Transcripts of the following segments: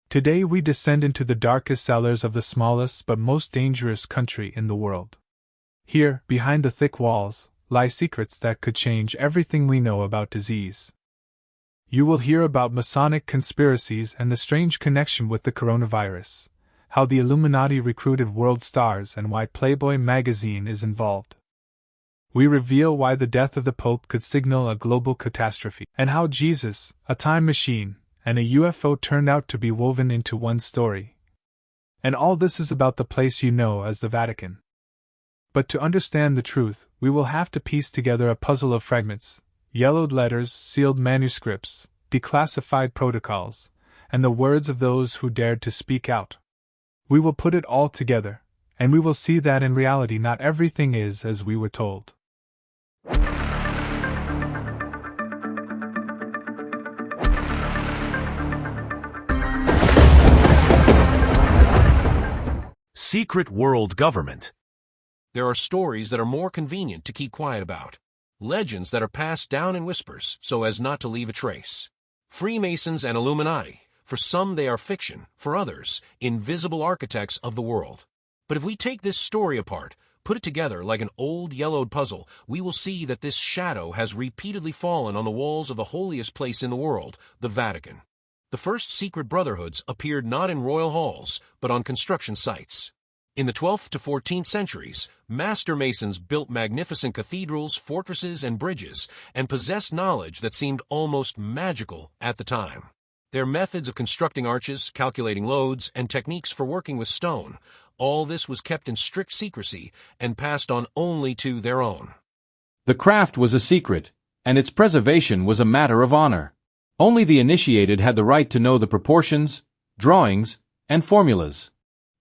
Today we descend into the darkest cellars of the smallest but most dangerous country in the world. Here, behind the thick walls, lie secrets that could change everything we know about disease. You will hear about Masonic conspiracies and the strange connection with the coronavirus, how the Illuminati recruited world stars and why Playboy magazine is involved. We reveal why the death of the Pope could signal a global catastrophe, and how Jesus, a time machine, and a UFO turned out to be woven into one story. And all this is about the place you know as the Vatican. But to understand the truth, we will have to piece together a puzzle of fragments: yellowed letters, sealed manuscripts, declassified protocols, and the words of those who dared to speak out. We will put it all together, and we will see that in reality not everything is as we were told. Secret world government. There are stories that are more convenient to keep quiet about. Legends that are passed down in whispers so as not to leave a trace. Freemasons and Illuminati. For some they are fiction, for others, invisible architects of the world. But if we take this story apart, put it together like an old yellowed puzzle, we will see that this shadow has repeatedly fallen on the walls of the holiest place in the world, the Vatican. The first secret brotherhoods appeared not in royal halls, but on construction sites. In the 12th to 14th centuries, master masons built magnificent cathedrals, fortresses, and bridges, and possessed knowledge that seemed almost magical at the time. Their methods of constructing arches, calculating loads, and techniques for working with stone, all this was kept in strict secrecy and passed on only to their own. The craft was a secret, and its preservation was a matter of honor. Only the initiated had the right to know the proportions, drawings, and formulas.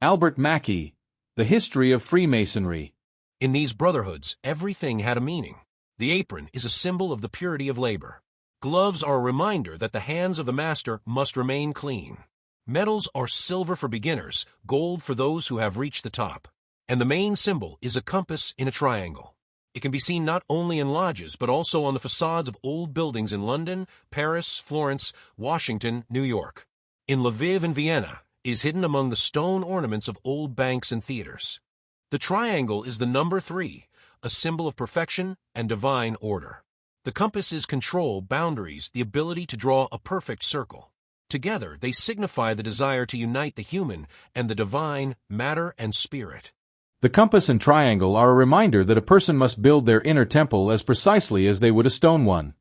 Albert Mackey, The History of Freemasonry. In these brotherhoods, everything had a meaning. The apron is a symbol of the purity of labor. Gloves are a reminder that the hands of the master must remain clean. Medals are silver for beginners, gold for those who have reached the top. And the main symbol is a compass in a triangle. It can be seen not only in lodges but also on the facades of old buildings in London, Paris, Florence, Washington, New York. In Lviv and Vienna, is hidden among the stone ornaments of old banks and theaters. The triangle is the number 3, a symbol of perfection and divine order. The compass is control, boundaries, the ability to draw a perfect circle. Together, they signify the desire to unite the human and the divine, matter and spirit. The compass and triangle are a reminder that a person must build their inner temple as precisely as they would a stone one.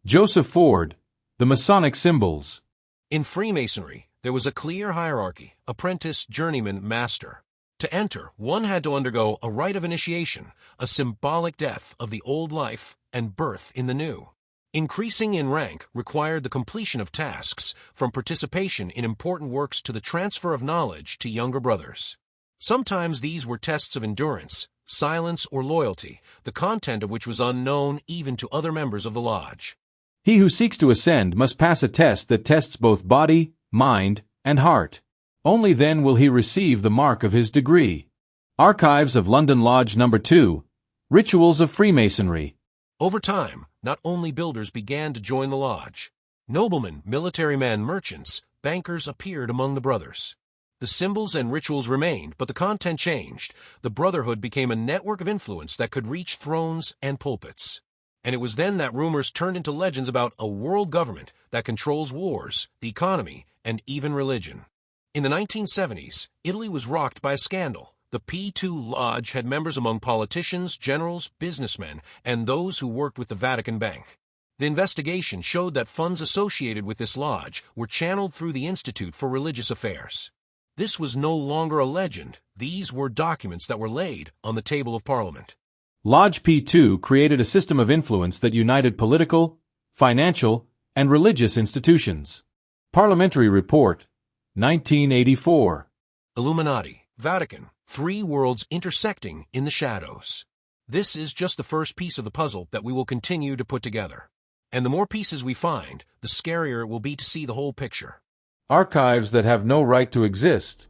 Joseph Ford, The Masonic Symbols. In Freemasonry, there was a clear hierarchy: apprentice, journeyman, master. To enter, one had to undergo a rite of initiation, a symbolic death of the old life and birth in the new. Increasing in rank required the completion of tasks, from participation in important works to the transfer of knowledge to younger brothers. Sometimes these were tests of endurance, silence, or loyalty, the content of which was unknown even to other members of the lodge. He who seeks to ascend must pass a test that tests both body, mind, and heart. Only then will he receive the mark of his degree. Archives of London Lodge No. 2, Rituals of Freemasonry. Over time, not only builders began to join the lodge. Noblemen, military men, merchants, bankers appeared among the brothers. The symbols and rituals remained, but the content changed. The brotherhood became a network of influence that could reach thrones and pulpits. And it was then that rumors turned into legends about a world government that controls wars, the economy, and even religion. In the 1970s, Italy was rocked by a scandal. The P2 Lodge had members among politicians, generals, businessmen, and those who worked with the Vatican Bank. The investigation showed that funds associated with this lodge were channeled through the Institute for Religious Affairs. This was no longer a legend. These were documents that were laid on the table of Parliament. Lodge P2 created a system of influence that united political, financial, and religious institutions. Parliamentary Report, 1984. Illuminati, Vatican, 3 worlds intersecting in the shadows. This is just the first piece of the puzzle that we will continue to put together. And the more pieces we find, the scarier it will be to see the whole picture. Archives that have no right to exist.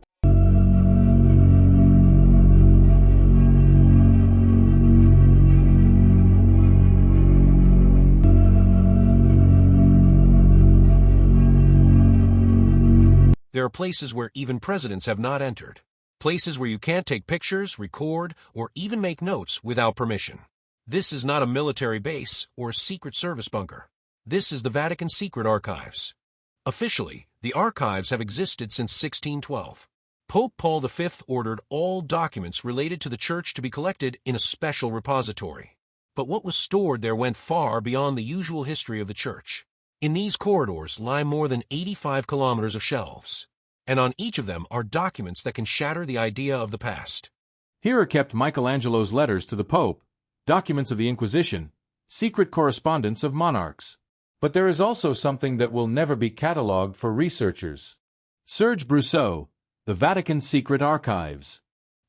There are are places where even presidents have not entered. Places where you can't take pictures, record, or even make notes without permission. This is not a military base or a Secret Service bunker. This is the Vatican Secret Archives. Officially, the archives have existed since 1612. Pope Paul V ordered all documents related to the Church to be collected in a special repository. But what was stored there went far beyond the usual history of the Church. In these corridors lie more than 85 kilometers of shelves, and on each of them are documents that can shatter the idea of the past. Here are kept Michelangelo's letters to the Pope, documents of the Inquisition, secret correspondence of monarchs. But there is also something that will never be catalogued for researchers. Serge Brousseau, the Vatican Secret Archives.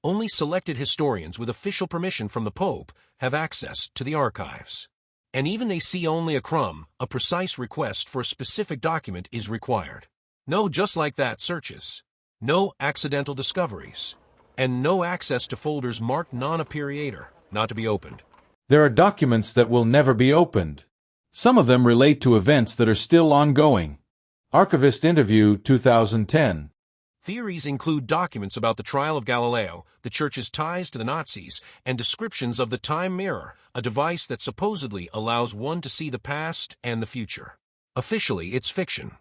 Only selected historians with official permission from the Pope have access to the archives. And even they see only a crumb, a precise request for a specific document is required. No just like that searches. No accidental discoveries. And no access to folders marked non-appariator, not to be opened. There are documents that will never be opened. Some of them relate to events that are still ongoing. Archivist Interview 2010. Theories include documents about the trial of Galileo, the Church's ties to the Nazis, and descriptions of the time mirror, a device that supposedly allows one to see the past and the future. Officially, it's fiction.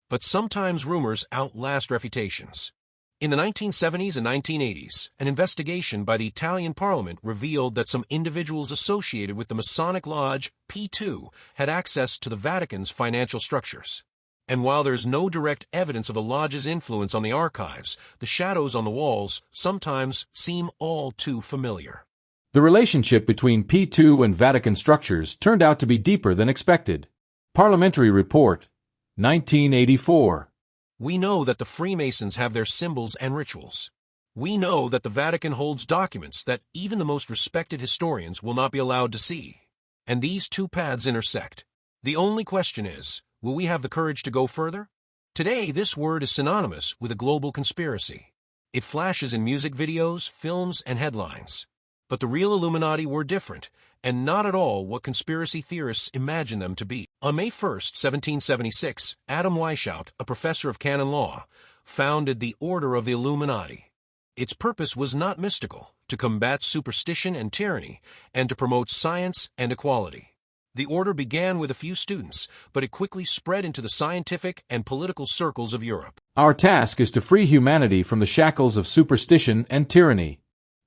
But sometimes rumors outlast refutations. In the 1970s and 1980s, an investigation by the Italian Parliament revealed that some individuals associated with the Masonic Lodge P2 had access to the Vatican's financial structures. And while there's no direct evidence of the lodge's influence on the archives, the shadows on the walls sometimes seem all too familiar. The relationship between P2 and Vatican structures turned out to be deeper than expected. Parliamentary Report, 1984. We know that the Freemasons have their symbols and rituals. We know that the Vatican holds documents that even the most respected historians will not be allowed to see. And these two paths intersect. The only question is, will we have the courage to go further? Today, this word is synonymous with a global conspiracy. It flashes in music videos, films, and headlines. But the real Illuminati were different, and not at all what conspiracy theorists imagine them to be. On May 1, 1776, Adam Weishaupt, a professor of canon law, founded the Order of the Illuminati. Its purpose was not mystical, to combat superstition and tyranny, and to promote science and equality. The order began with a few students, but it quickly spread into the scientific and political circles of Europe. Our task is to free humanity from the shackles of superstition and tyranny.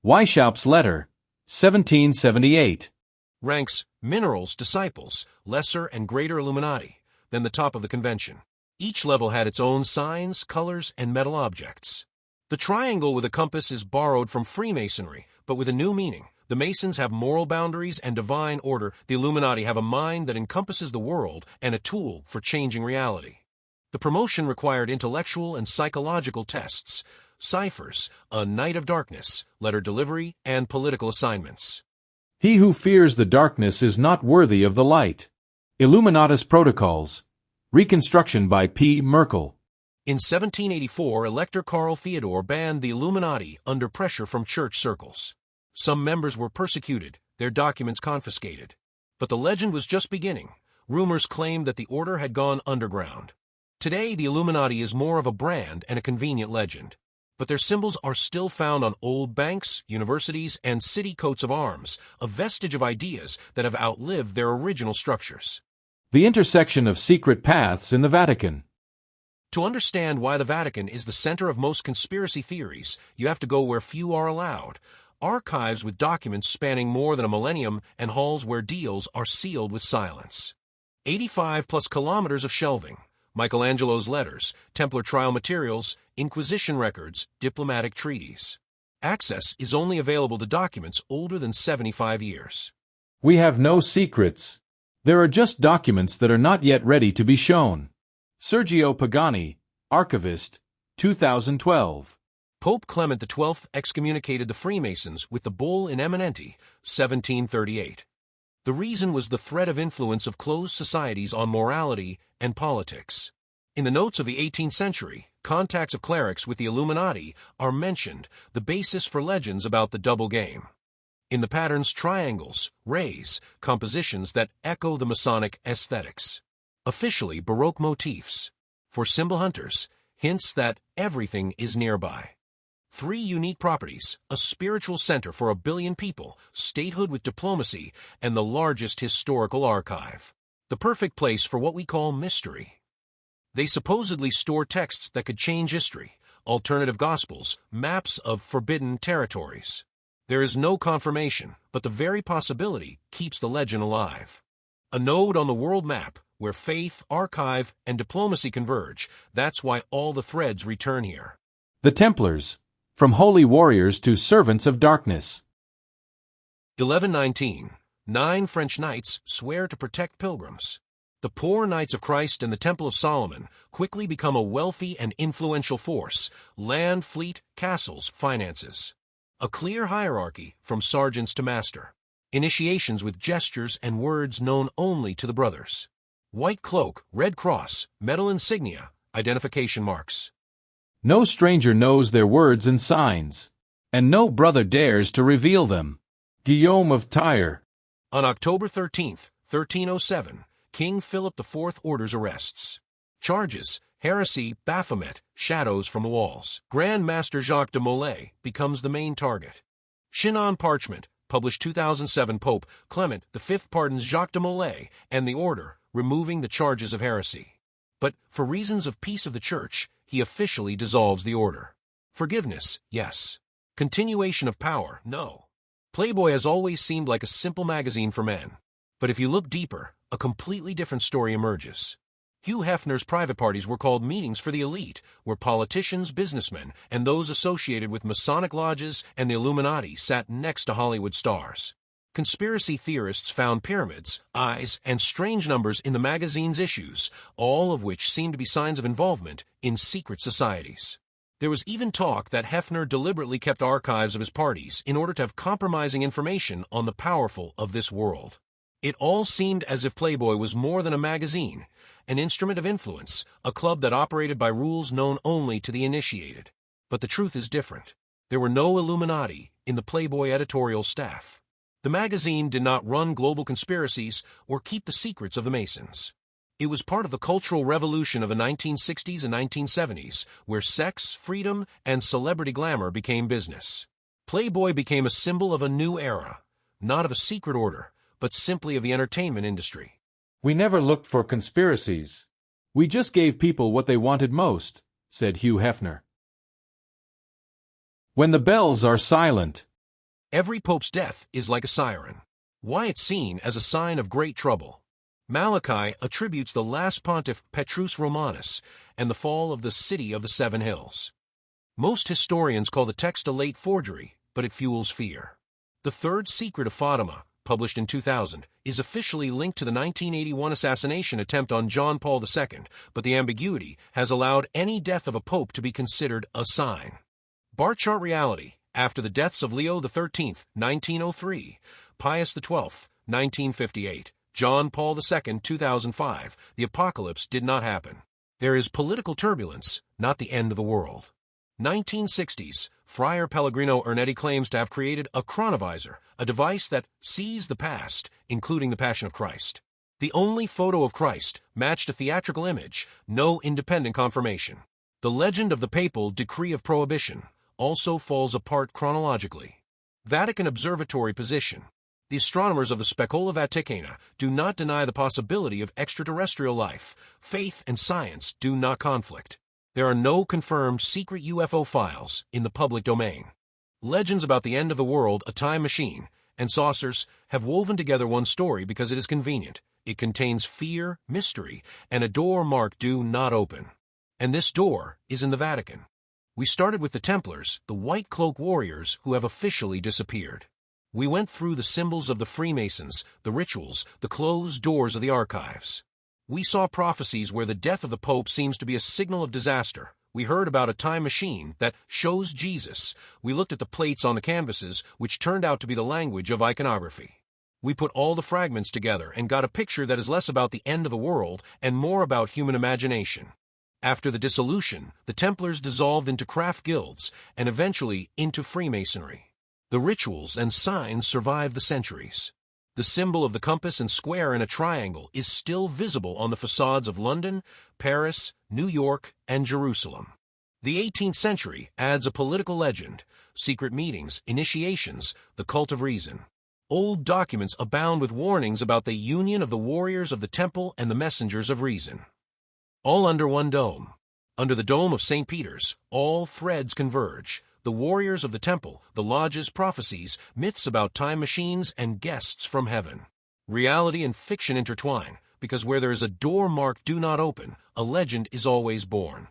Weishaupt's letter, 1778. Ranks minerals disciples, lesser and greater Illuminati, than the top of the convention. Each level had its own signs, colors, and metal objects. The triangle with a compass is borrowed from Freemasonry, but with a new meaning. The Masons have moral boundaries and divine order. The Illuminati have a mind that encompasses the world and a tool for changing reality. The promotion required intellectual and psychological tests, ciphers, a night of darkness, letter delivery, and political assignments. He who fears the darkness is not worthy of the light. Illuminatus Protocols. Reconstruction by P. Merkel. In 1784, Elector Karl Theodor banned the Illuminati under pressure from church circles. Some members were persecuted, their documents confiscated. But the legend was just beginning. Rumors claimed that the order had gone underground. Today, the Illuminati is more of a brand and a convenient legend. But their symbols are still found on old banks, universities, and city coats of arms, a vestige of ideas that have outlived their original structures. The intersection of secret paths in the Vatican. To understand why the Vatican is the center of most conspiracy theories, you have to go where few are allowed. Archives with documents spanning more than a millennium and halls where deals are sealed with silence. 85 plus kilometers of shelving. Michelangelo's letters, Templar trial materials, Inquisition records, diplomatic treaties. Access is only available to documents older than 75 years. We have no secrets. There are just documents that are not yet ready to be shown. Sergio Pagani, Archivist, 2012. Pope Clement XII excommunicated the Freemasons with the Bull in Eminenti, 1738. The reason was the threat of influence of closed societies on morality and politics. In the notes of the 18th century, contacts of clerics with the Illuminati are mentioned, the basis for legends about the double game. In the patterns, triangles, rays, compositions that echo the Masonic aesthetics. Officially, Baroque motifs. For symbol hunters, hints that everything is nearby. 3 unique properties, a spiritual center for 1 billion people, statehood with diplomacy, and the largest historical archive. The perfect place for what we call mystery. They supposedly store texts that could change history, alternative gospels, maps of forbidden territories. There is no confirmation, but the very possibility keeps the legend alive. A node on the world map, where faith, archive, and diplomacy converge. That's why all the threads return here. The Templars, from holy warriors to servants of darkness. 1119. 9 French knights swear to protect pilgrims. The poor Knights of Christ and the Temple of Solomon quickly become a wealthy and influential force: land, fleet, castles, finances. A clear hierarchy from sergeants to master. Initiations with gestures and words known only to the brothers. White cloak, red cross, metal insignia, identification marks. No stranger knows their words and signs, and no brother dares to reveal them. Guillaume of Tyre. On October 13, 1307, King Philip IV orders arrests. Charges: heresy, Baphomet, shadows from the walls. Grand Master Jacques de Molay becomes the main target. Chinon Parchment, published 2007. Pope Clement V pardons Jacques de Molay and the order, removing the charges of heresy. But, for reasons of peace of the Church, he officially dissolves the order. Forgiveness, yes. Continuation of power, no. Playboy has always seemed like a simple magazine for men. But if you look deeper, a completely different story emerges. Hugh Hefner's private parties were called meetings for the elite, where politicians, businessmen, and those associated with Masonic lodges and the Illuminati sat next to Hollywood stars. Conspiracy theorists found pyramids, eyes, and strange numbers in the magazine's issues, all of which seemed to be signs of involvement in secret societies. There was even talk that Hefner deliberately kept archives of his parties in order to have compromising information on the powerful of this world. It all seemed as if Playboy was more than a magazine, an instrument of influence, a club that operated by rules known only to the initiated. But the truth is different. There were no Illuminati in the Playboy editorial staff. The magazine did not run global conspiracies or keep the secrets of the Masons. It was part of the cultural revolution of the 1960s and 1970s, where sex, freedom, and celebrity glamour became business. Playboy became a symbol of a new era, not of a secret order, but simply of the entertainment industry. We never looked for conspiracies. We just gave people what they wanted most, said Hugh Hefner. When the bells are silent. Every pope's death is like a siren. Why it's seen as a sign of great trouble. Malachi attributes the last pontiff Petrus Romanus and the fall of the city of the 7 hills. Most historians call the text a late forgery, but it fuels fear. The Third Secret of Fatima, published in 2000, is officially linked to the 1981 assassination attempt on John Paul II, but the ambiguity has allowed any death of a pope to be considered a sign. Bar chart reality: after the deaths of Leo XIII, 1903, Pius XII, 1958, John Paul II, 2005, the apocalypse did not happen. There is political turbulence, not the end of the world. 1960s, Friar Pellegrino Ernetti claims to have created a chronovisor, a device that sees the past, including the Passion of Christ. The only photo of Christ matched a theatrical image, no independent confirmation. The legend of the papal decree of prohibition also falls apart chronologically. Vatican Observatory position. The astronomers of the Specola Vaticana do not deny the possibility of extraterrestrial life. Faith and science do not conflict. There are no confirmed secret UFO files in the public domain. Legends about the end of the world, a time machine, and saucers have woven together one story because it is convenient. It contains fear, mystery, and a door marked "Do Not Open." And this door is in the Vatican. We started with the Templars, the white cloak warriors who have officially disappeared. We went through the symbols of the Freemasons, the rituals, the closed doors of the archives. We saw prophecies where the death of the Pope seems to be a signal of disaster. We heard about a time machine that shows Jesus. We looked at the plates on the canvases, which turned out to be the language of iconography. We put all the fragments together and got a picture that is less about the end of the world and more about human imagination. After the dissolution, the Templars dissolved into craft guilds and eventually into Freemasonry. The rituals and signs survive the centuries. The symbol of the compass and square in a triangle is still visible on the facades of London, Paris, New York, and Jerusalem. The 18th century adds a political legend, secret meetings, initiations, the cult of reason. Old documents abound with warnings about the union of the warriors of the temple and the messengers of reason. All under one dome. Under the dome of St. Peter's, all threads converge. The warriors of the temple, the lodges, prophecies, myths about time machines, and guests from heaven. Reality and fiction intertwine, because where there is a door marked "Do Not Open," a legend is always born.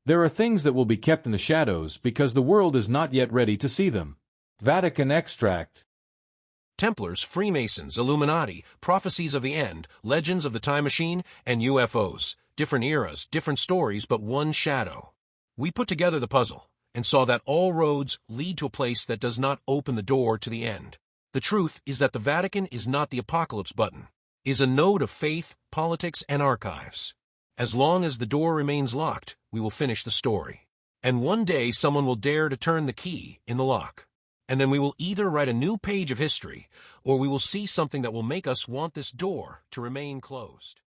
There are things that will be kept in the shadows because the world is not yet ready to see them. Vatican extract. Templars, Freemasons, Illuminati, prophecies of the end, legends of the time machine, and UFOs. Different eras, different stories, but one shadow. We put together the puzzle and saw that all roads lead to a place that does not open the door to the end. The truth is that the Vatican is not the apocalypse button, is a node of faith, politics, and archives. As long as the door remains locked, we will finish the story. And one day someone will dare to turn the key in the lock. And then we will either write a new page of history, or we will see something that will make us want this door to remain closed.